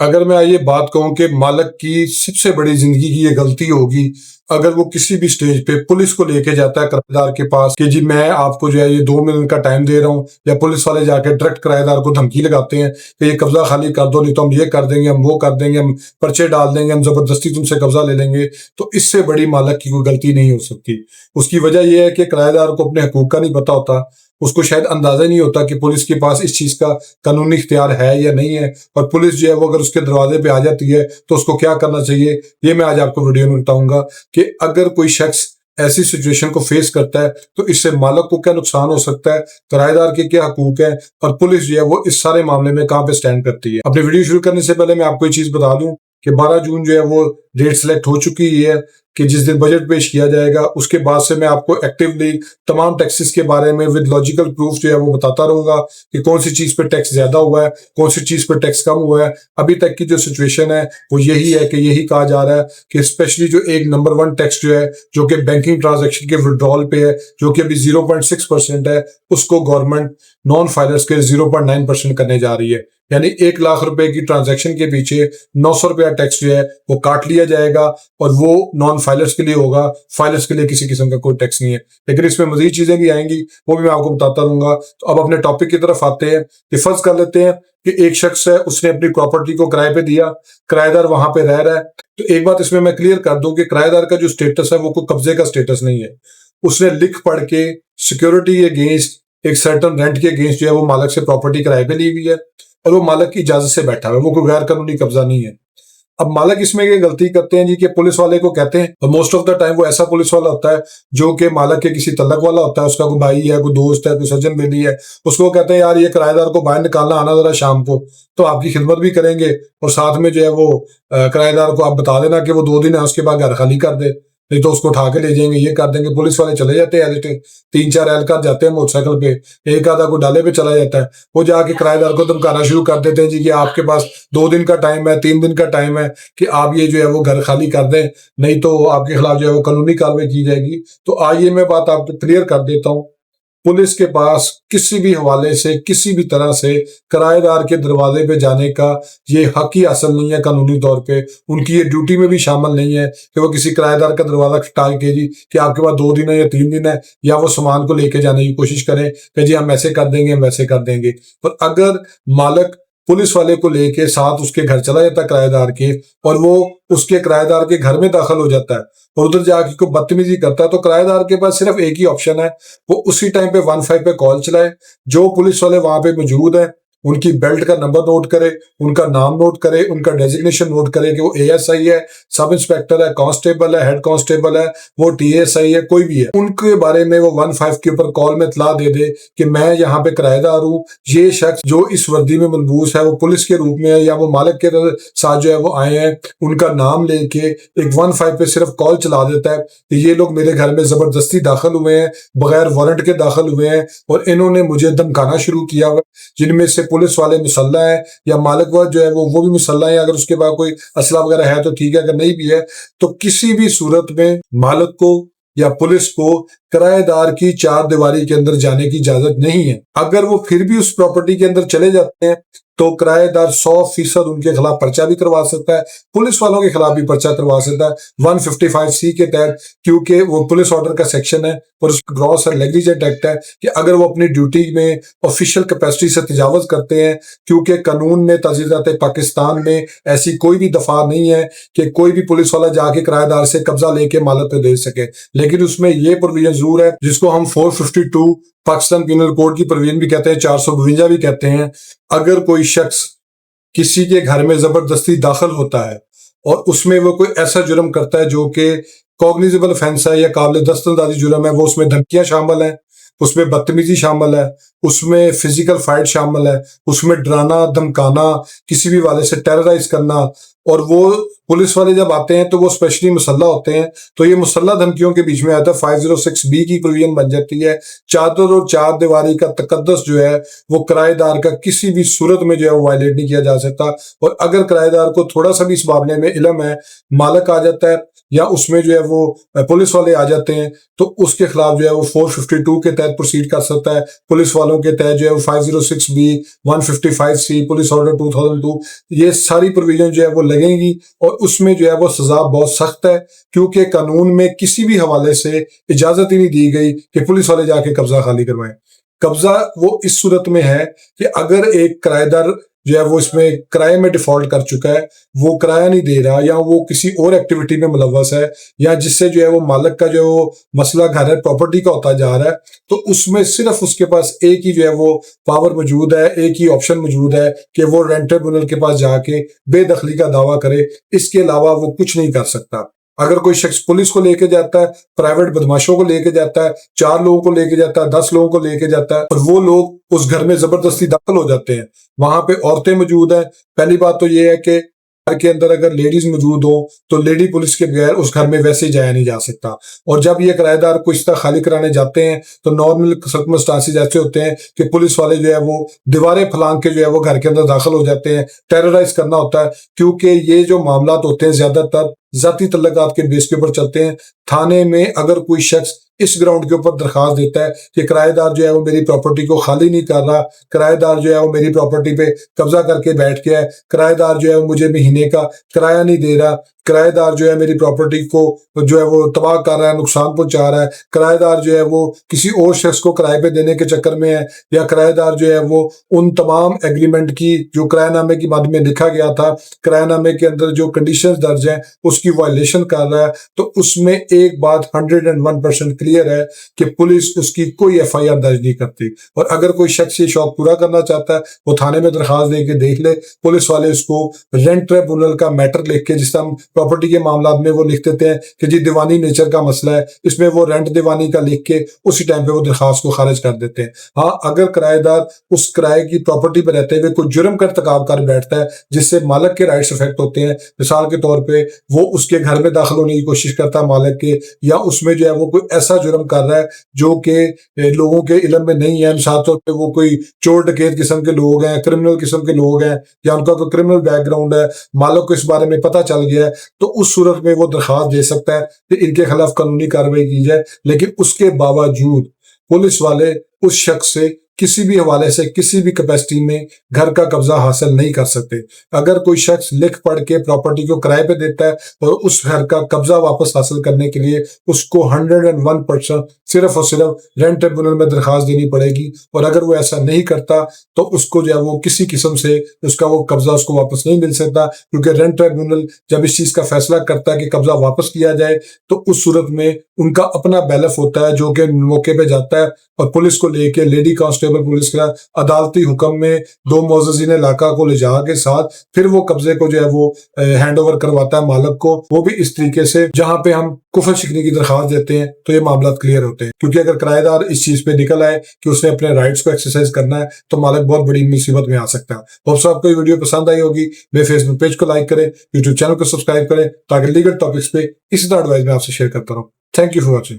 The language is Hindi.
अगर मैं ये बात कहूं कि मालिक की सबसे बड़ी जिंदगी की ये गलती होगी अगर वो किसी भी स्टेज पे पुलिस को लेके जाता है किराएदार के पास कि जी मैं आपको जो है ये 2 मिनट का टाइम दे रहा हूं, या पुलिस वाले जाके डायरेक्ट किराएदार को धमकी लगाते हैं कि ये कब्जा खाली कर दो, नहीं तो हम ये कर देंगे, हम वो कर देंगे, हम पर्चे डाल देंगे, हम जबरदस्ती तुमसे कब्जा ले लेंगे। तो इससे बड़ी मालिक की कोई गलती नहीं हो सकती। उसकी वजह यह है कि किराएदार को अपने हकूक का नहीं पता होता। उसको शायद अंदाजा नहीं होता कि पुलिस के पास इस चीज का कानूनी इख्तियार है या नहीं है, और पुलिस जो है वो अगर उसके दरवाजे पे आ जाती है तो उसको क्या करना चाहिए, ये मैं आज आपको वीडियो में बताऊंगा कि अगर कोई शख्स ऐसी सिचुएशन को फेस करता है तो इससे मालिक को क्या नुकसान हो सकता है, किराएदार के क्या हकूक है, और पुलिस जो है वो इस सारे मामले में कहाँ पे स्टैंड करती है। अपनी वीडियो शुरू करने से पहले मैं आपको ये चीज बता दूं कि 12 जून जो है वो डेट सेलेक्ट हो चुकी है कि जिस दिन बजट पेश किया जाएगा। उसके बाद से मैं आपको एक्टिवली तमाम टैक्सेस के बारे में विद लॉजिकल प्रूफ जो है वो बताता रहूंगा कि कौन सी चीज पे टैक्स ज्यादा हुआ है, कौन सी चीज पे टैक्स कम हुआ है। अभी तक की जो सिचुएशन है वो यही है कि यही कहा जा रहा है कि स्पेशली जो एक नंबर 1 टैक्स जो है जो कि बैंकिंग ट्रांजेक्शन के विड्रॉल पे है, जो कि अभी 0.6% है, उसको गवर्नमेंट नॉन फाइलर्स के 0.9% करने जा रही है। यानी 1 लाख रुपए की ट्रांजैक्शन के पीछे 900 रुपया टैक्स जो है वो काट लिया जाएगा, और वो नॉन फाइलर्स के लिए होगा, फाइलर्स के लिए किसी किस्म का कोई टैक्स नहीं है। लेकिन इसमें मजीद चीजें भी आएंगी, वो भी मैं आपको बताता रहूंगा। तो अब अपने टॉपिक की तरफ आते हैं कि फर्ज कर लेते हैं कि एक शख्स है, उसने अपनी प्रॉपर्टी को किराए पे दिया, किराएदार वहां पे रह रहा है। तो एक बात इसमें मैं क्लियर कर दूं कि किराएदार का जो स्टेटस है वो कोई कब्जे का स्टेटस नहीं है। उसने लिख पढ़ के सिक्योरिटी के अगेंस्ट एक सर्टन रेंट के अगेंस्ट जो है वो मालिक से प्रॉपर्टी किराए पे ली हुई है, और वो मालिक की इजाजत से बैठा हुआ है, वो कोई गैर कानूनी कब्जा नहीं है। अब मालिक इसमें ये गलती करते हैं जी कि पुलिस वाले को कहते हैं, और मोस्ट ऑफ द टाइम वो ऐसा पुलिस वाला होता है जो कि मालिक के किसी तल्लक वाला होता है, उसका कोई भाई है, कोई दोस्त है, कोई सज्जन बेली है। उसको कहते हैं यार ये किराएदार को बाहर निकालना आना जरा शाम को, तो आपकी खिदमत भी करेंगे, और साथ में जो है वो किराएदार को आप बता देना कि वो 2 दिन है, उसके बाद घर खाली कर दे, नहीं तो उसको उठा के ले जाएंगे, ये कर देंगे। पुलिस वाले चले जाते हैं, 3-4 एहलकार जाते हैं मोटरसाइकिल पे, एक आधा को डाले पे चला जाता है। वो जाके किराएदार को धमकाना शुरू कर देते हैं जी कि आपके पास 2 दिन का टाइम है, 3 दिन का टाइम है कि आप ये जो है वो घर खाली कर दें, नहीं तो आपके खिलाफ जो है वो कानूनी कार्रवाई की जाएगी। तो आइए मैं बात आपको क्लियर कर देता हूँ। पुलिस के पास किसी भी हवाले से, किसी भी तरह से किराएदार के दरवाजे पे जाने का ये हक ही हासिल नहीं है कानूनी तौर पे। उनकी ये ड्यूटी में भी शामिल नहीं है कि वो किसी किराएदार का दरवाजा खटखटा के जी कि आपके पास 2 दिन है या 3 दिन है, या वो सामान को लेके जाने की कोशिश करें कि जी हम ऐसे कर देंगे, हम वैसे कर देंगे। पर अगर मालिक पुलिस वाले को लेके साथ उसके घर चला जाता है किराएदार के, और वो उसके किराएदार के घर में दाखिल हो जाता है और उधर जाके कोई बदतमीजी करता है, तो किराएदार के पास सिर्फ एक ही ऑप्शन है, वो उसी टाइम पे 15 पे कॉल चलाए। जो पुलिस वाले वहां पे मौजूद है उनकी बेल्ट का नंबर नोट करे, उनका नाम नोट करे, उनका डेजिग्नेशन नोट करे कि वो एएसआई है, सब इंस्पेक्टर है, कांस्टेबल है, हेड कांस्टेबल है, वो टीएसआई है, कोई भी है, उनके बारे में वो 15 के ऊपर कॉल में इतला दे दे कि मैं यहाँ पे किराएदार हूँ। ये शख्स जो इस वर्दी में मलबूस है वो पुलिस के रूप में है या वो मालिक के साथ जो है वो आए हैं, उनका नाम लेके एक 15 पे सिर्फ कॉल चला देता है कि ये लोग मेरे घर में जबरदस्ती दाखिल हुए हैं, बगैर वारंट के दाखिल हुए हैं, और इन्होंने मुझे धमकाना शुरू किया हुआ, जिनमें से पुलिस वाले मुसल्ला है या मालिक वर्ग जो है वो भी मुसल्ला है। अगर उसके बाद कोई असला वगैरह है तो ठीक है, अगर नहीं भी है तो किसी भी सूरत में मालिक को या पुलिस को किराएदार की 4 दीवारी के अंदर जाने की इजाजत नहीं है। अगर वो फिर भी उस प्रॉपर्टी के अंदर चले जाते हैं तो किराएदार 100% उनके खिलाफ पर्चा भी करवा सकता है, पुलिस वालों के खिलाफ भी पर्चा करवा सकता है 155C के तहत, क्योंकि वो पुलिस ऑर्डर का सेक्शन है और उसका ग्रॉस और नेग्लिजेंट एक्ट है कि अगर वो अपनी ड्यूटी में ऑफिशियल कैपेसिटी से तजावज करते हैं, क्योंकि कानून में ताज़ीरात पाकिस्तान में ऐसी कोई भी दफा नहीं है कि कोई भी पुलिस वाला जाके किराएदार से कब्जा लेके मालिक पे दे सके। लेकिन उसमें ये प्रोविजन जरूर है जिसको हम 452 पाकिस्तान पिनल कोड की प्रोविजन भी कहते हैं, 452 भी कहते हैं। अगर कोई शख्स किसी के घर में जबरदस्ती दाखिल होता है और उसमें वो कोई ऐसा जुर्म करता है जो कि कॉग्निजेबल ऑफेंस है या काबिल दस्तंदाजी जुर्म है, वो उसमें धमकियां शामिल हैं, उसमें बदतमीजी शामिल है, उसमें फिजिकल फाइट शामिल है, उसमें डराना धमकाना, किसी भी वाले से टेरराइज करना, और वो पुलिस वाले जब आते हैं तो वो स्पेशली मुसल्ला होते हैं, तो ये मुसल्ला धमकियों के बीच में आता है। 506B की प्रोविजन बन जाती है, चादर और चार दीवारी का तकद्दस जो है वो किराएदार का किसी भी सूरत में जो है वो वायलेट नहीं किया जा सकता। और अगर किराएदार को थोड़ा सा भी इस मामले में इल्म है, मालिक आ जाता है या उसमें जो है वो पुलिस वाले आ जाते हैं, तो उसके खिलाफ जो है वो 452 के तहत प्रोसीड कर सकता है। पुलिस वालों के तहत जो है वो 506B, 155C, पुलिस ऑर्डर 2002, ये सारी प्रोविजन जो है वो लगेंगी। और उसमें जो है वो सजा बहुत सख्त है, क्योंकि कानून में किसी भी हवाले से इजाजत ही नहीं दी गई कि पुलिस वाले जाके कब्जा खाली करवाएं। कब्जा वो इस सूरत में है कि अगर एक किराएदार जो है वो इसमें किराए में डिफॉल्ट कर चुका है, वो किराया नहीं दे रहा, या वो किसी और एक्टिविटी में मुलव्वस है, या जिससे जो है वो मालिक का जो वो मसला घर है प्रॉपर्टी का होता जा रहा है, तो उसमें सिर्फ उसके पास एक ही जो है वो पावर मौजूद है, एक ही ऑप्शन मौजूद है कि वो रेंट ट्रिब्यूनल के पास जाके बेदखली का दावा करे। इसके अलावा वो कुछ नहीं कर सकता। अगर कोई शख्स पुलिस को लेके जाता है, प्राइवेट बदमाशों को लेके जाता है, 4 लोगों को लेके जाता है, 10 लोगों को लेके जाता है, और वो लोग उस घर में जबरदस्ती दाखिल हो जाते हैं, वहां पे औरतें मौजूद हैं। पहली बात तो ये है कि घर के अंदर अगर लेडीज मौजूद हो तो लेडी पुलिस के बगैर उस घर में वैसे ही जाया नहीं जा सकता। और जब ये किराएदार को इस तरह खाली कराने जाते हैं तो नॉर्मल सर्कमस्टांसेस ऐसे होते हैं कि पुलिस वाले जो है वो दीवारें फलांग के जो है वो घर के अंदर दाखिल हो जाते हैं, टेरराइज करना होता है। क्योंकि ये जो मामला होते हैं ज्यादातर जाती तल्लुकात के बेस के ऊपर चलते हैं। थाने में अगर कोई शख्स इस ग्राउंड के ऊपर दरखास्त देता है कि किराएदार जो है वो मेरी प्रॉपर्टी को खाली नहीं कर रहा, किराएदार जो है वो मेरी प्रॉपर्टी पे कब्जा करके बैठ गया है, किराएदार जो है वो मुझे महीने का किराया नहीं दे रहा, किराएदार जो है मेरी प्रॉपर्टी को जो है वो तबाह कर रहा है, नुकसान पहुंचा रहा है, किराएदार जो है वो किसी और शख्स को किराए पे देने के चक्कर में है, या किराएदार जो है वो उन तमाम एग्रीमेंट की जो किराएनामे की मद में लिखा गया था, किराएनामे के अंदर जो कंडीशंस दर्ज हैं उसकी वायलेशन कर रहा है, तो उसमें एक बात 101% क्लियर है कि पुलिस उसकी कोई FIR दर्ज नहीं करती। और अगर कोई शख्स ये शौक पूरा करना चाहता है वो थाने में दरखास्त दे के देख ले, पुलिस वाले उसको रेंट ट्रिब्यूनल का मैटर लिख के, जिस तरह प्रॉपर्टी के मामला में वो लिख देते हैं कि जी दीवानी नेचर का मसला है, इसमें वो रेंट दीवानी का लिख के उसी टाइम पे वो दरखास्त को खारिज कर देते हैं। हाँ, अगर किराएदार उस किराए की प्रॉपर्टी पर रहते हुए कोई जुर्म का इर्तिकाब कर बैठता है जिससे मालिक के राइट्स अफेक्ट होते हैं, मिसाल के तौर पे वो उसके घर में दाखिल होने की कोशिश करता है मालिक के, या उसमें जो है वो कोई ऐसा जुर्म कर रहा है जो कि लोगों के इल्म में नहीं है, मिसाल तौर पर वो कोई चोर डकैत किस्म के लोग हैं, क्रिमिनल किस्म के लोग हैं, या उनका कोई क्रिमिनल बैकग्राउंड है, मालिक को इस बारे में पता चल गया है, तो उस सूरत में वो दरखास्त दे सकता है कि इनके खिलाफ कानूनी कार्रवाई की जाए। लेकिन उसके बावजूद पुलिस वाले उस शख्स से किसी भी हवाले से किसी भी कैपेसिटी में घर का कब्जा हासिल नहीं कर सकते। अगर कोई शख्स लिख पढ़ के प्रॉपर्टी को किराए पे देता है और उस घर का कब्जा वापस हासिल करने के लिए उसको 101% सिर्फ और सिर्फ रेंट ट्रिब्यूनल में दरखास्त देनी पड़ेगी। और अगर वो ऐसा नहीं करता तो उसको जो है वो किसी किस्म से उसका वो कब्जा उसको वापस नहीं मिल सकता, क्योंकि रेंट ट्रिब्यूनल जब इस चीज का फैसला करता है कि कब्जा वापस किया जाए तो उस सूरत में उनका अपना बैलेफ होता है जो कि मौके पे जाता है और पुलिस को लेके लेडी कांस्टेबल पुलिस का अदालती हुक्म में 2 मोअज़्ज़िज़ीन इलाका को ले जा के साथ फिर वो कब्जे को जो है वो हैंड ओवर करवाता है मालिक को। वो भी इस तरीके से जहां पे हम कुफर शिकनी की दरखास्त देते हैं तो ये मामला क्लियर होते हैं। क्योंकि अगर किराएदार इस चीज पे निकल आए कि उसने अपने राइट्स को एक्सरसाइज करना है तो मालिक बहुत बड़ी मुसीबत में आ सकता है। होप आपको ये वीडियो पसंद आई होगी। मेरे फेसबुक पेज को लाइक करें, यूट्यूब चैनल को सब्सक्राइब करें ताकि लीगल टॉपिक्स पे इसी तरह एडवाइस मैं आपसे शेयर करता रहूं। Thank you for watching.